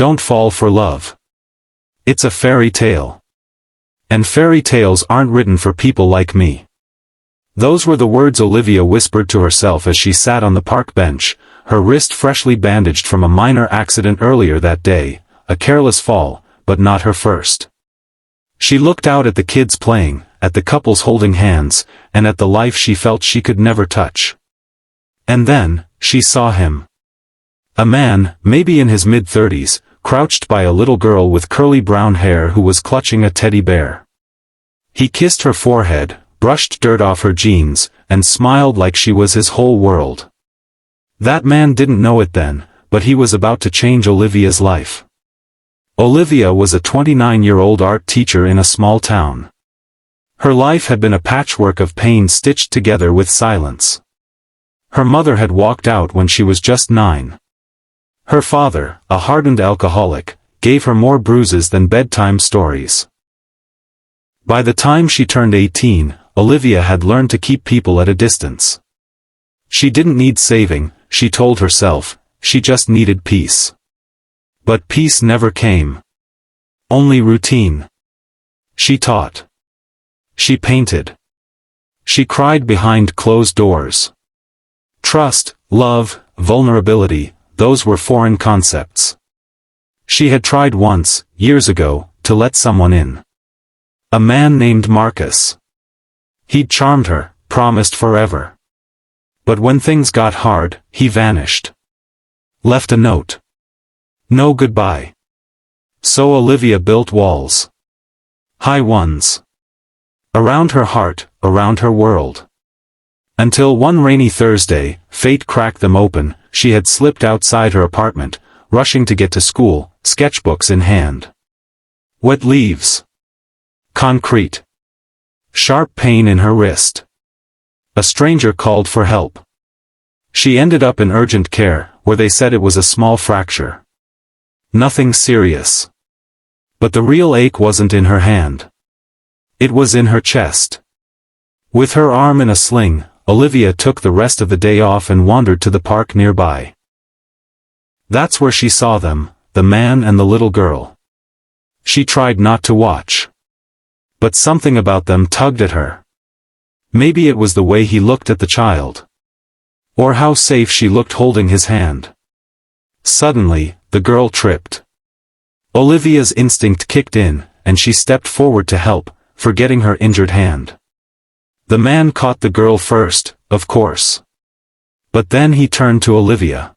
don't fall for love. It's a fairy tale. And fairy tales aren't written for people like me." Those were the words Olivia whispered to herself as she sat on the park bench, her wrist freshly bandaged from a minor accident earlier that day, a careless fall, but not her first. She looked out at the kids playing, at the couples holding hands, and at the life she felt she could never touch. And then, she saw him. A man, maybe in his mid-30s, crouched by a little girl with curly brown hair who was clutching a teddy bear. He kissed her forehead, brushed dirt off her jeans, and smiled like she was his whole world. That man didn't know it then, but he was about to change Olivia's life. Olivia was a 29-year-old art teacher in a small town. Her life had been a patchwork of pain stitched together with silence. Her mother had walked out when she was just 9. Her father, a hardened alcoholic, gave her more bruises than bedtime stories. By the time she turned 18, Olivia had learned to keep people at a distance. She didn't need saving, she told herself, she just needed peace. But peace never came. Only routine. She taught. She painted. She cried behind closed doors. Trust, love, vulnerability, those were foreign concepts. She had tried once, years ago, to let someone in. A man named Marcus. He'd charmed her, promised forever. But when things got hard, he vanished. Left a note. No goodbye. So Olivia built walls. High ones. Around her heart, around her world. Until one rainy Thursday, fate cracked them open. She had slipped outside her apartment, rushing to get to school, sketchbooks in hand. Wet leaves. Concrete. Sharp pain in her wrist. A stranger called for help. She ended up in urgent care, where they said it was a small fracture. Nothing serious. But the real ache wasn't in her hand. It was in her chest. With her arm in a sling, Olivia took the rest of the day off and wandered to the park nearby. That's where she saw them, the man and the little girl. She tried not to watch. But something about them tugged at her. Maybe it was the way he looked at the child. Or how safe she looked holding his hand. Suddenly, the girl tripped. Olivia's instinct kicked in, and she stepped forward to help, forgetting her injured hand. The man caught the girl first, of course. But then he turned to Olivia.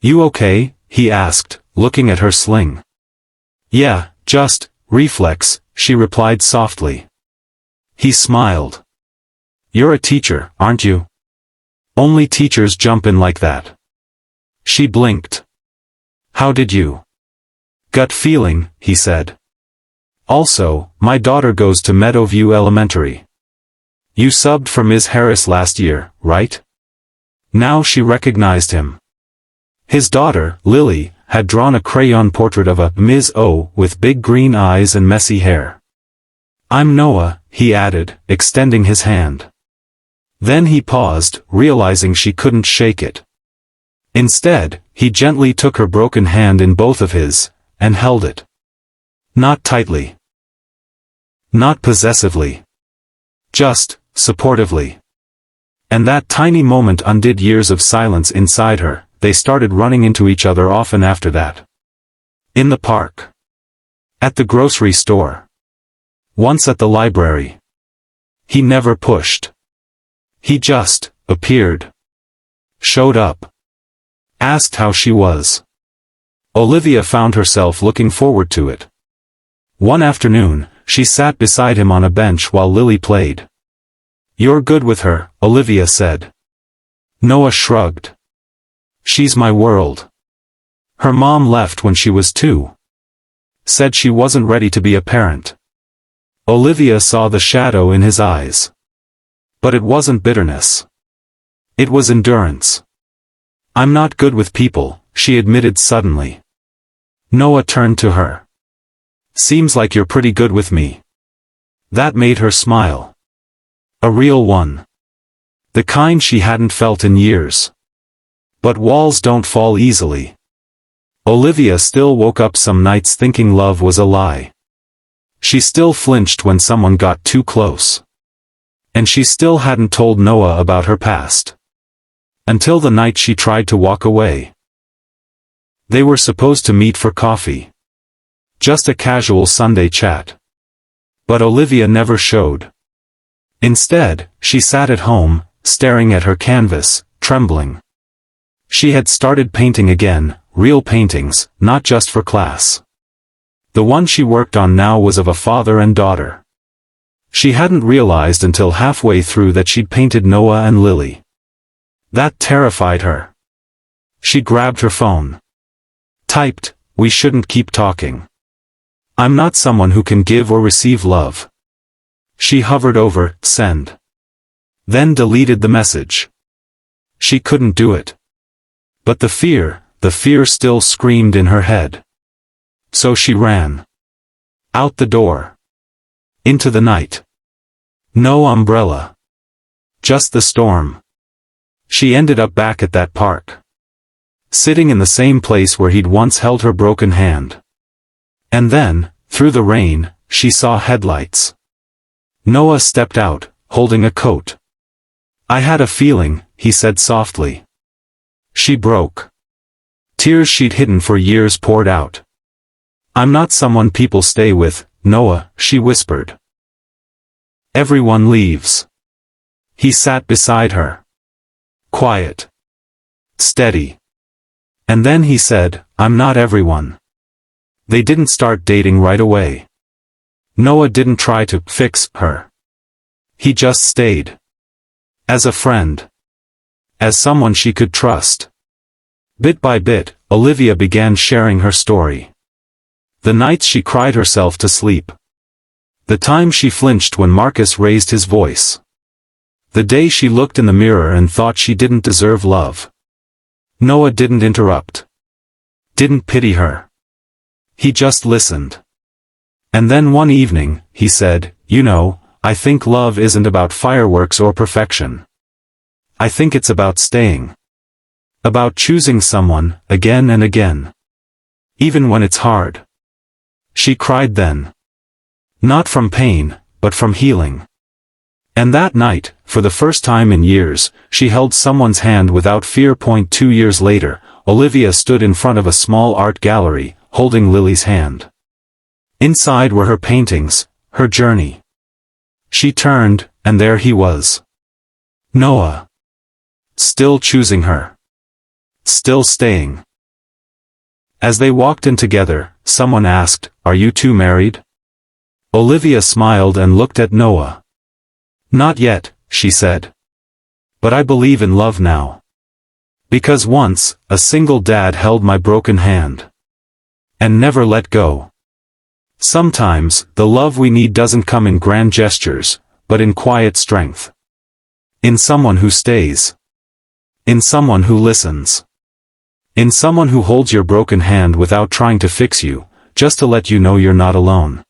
"You okay?" he asked, looking at her sling. "Yeah, just, reflex," she replied softly. He smiled. "You're a teacher, aren't you? Only teachers jump in like that." She blinked. "How did you?" "Gut feeling," he said. "Also, my daughter goes to Meadowview Elementary. You subbed for Ms. Harris last year, right?" Now she recognized him. His daughter, Lily, had drawn a crayon portrait of a Ms. O with big green eyes and messy hair. "I'm Noah," he added, extending his hand. Then he paused, realizing she couldn't shake it. Instead, he gently took her broken hand in both of his, and held it. Not tightly. Not possessively. Just, supportively. And that tiny moment undid years of silence inside her. They started running into each other often after that. In the park. At the grocery store. Once at the library. He never pushed. He just appeared. Showed up. Asked how she was. Olivia found herself looking forward to it. One afternoon, she sat beside him on a bench while Lily played. "You're good with her," Olivia said. Noah shrugged. "She's my world. Her mom left when she was 2. Said she wasn't ready to be a parent." Olivia saw the shadow in his eyes. But it wasn't bitterness. It was endurance. "I'm not good with people," she admitted suddenly. Noah turned to her. "Seems like you're pretty good with me." That made her smile. A real one. The kind she hadn't felt in years. But walls don't fall easily. Olivia still woke up some nights thinking love was a lie. She still flinched when someone got too close. And she still hadn't told Noah about her past. Until the night she tried to walk away. They were supposed to meet for coffee. Just a casual Sunday chat. But Olivia never showed. Instead, she sat at home, staring at her canvas, trembling. She had started painting again, real paintings, not just for class. The one she worked on now was of a father and daughter. She hadn't realized until halfway through that she'd painted Noah and Lily. That terrified her. She grabbed her phone. Typed, "We shouldn't keep talking. I'm not someone who can give or receive love." She hovered over send. Then deleted the message. She couldn't do it. But the fear still screamed in her head. So she ran. Out the door. Into the night. No umbrella. Just the storm. She ended up back at that park. Sitting in the same place where he'd once held her broken hand. And then, through the rain, she saw headlights. Noah stepped out, holding a coat. "I had a feeling," he said softly. She broke. Tears she'd hidden for years poured out. "I'm not someone people stay with, Noah," she whispered. "Everyone leaves." He sat beside her. Quiet. Steady. And then he said, "I'm not everyone." They didn't start dating right away. Noah didn't try to fix her. He just stayed. As a friend. As someone she could trust. Bit by bit, Olivia began sharing her story. The nights she cried herself to sleep. The time she flinched when Marcus raised his voice. The day she looked in the mirror and thought she didn't deserve love. Noah didn't interrupt. Didn't pity her. He just listened. And then one evening, he said, "You know, I think love isn't about fireworks or perfection. I think it's about staying. About choosing someone, again and again. Even when it's hard." She cried then. Not from pain, but from healing. And that night, for the first time in years, she held someone's hand without fear. 2 years later, Olivia stood in front of a small art gallery, holding Lily's hand. Inside were her paintings, her journey. She turned, and there he was. Noah. Still choosing her. Still staying. As they walked in together, someone asked, "Are you two married?" Olivia smiled and looked at Noah. "Not yet," she said. "But I believe in love now. Because once, a single dad held my broken hand. And never let go." Sometimes, the love we need doesn't come in grand gestures, but in quiet strength. In someone who stays. In someone who listens. In someone who holds your broken hand without trying to fix you, just to let you know you're not alone.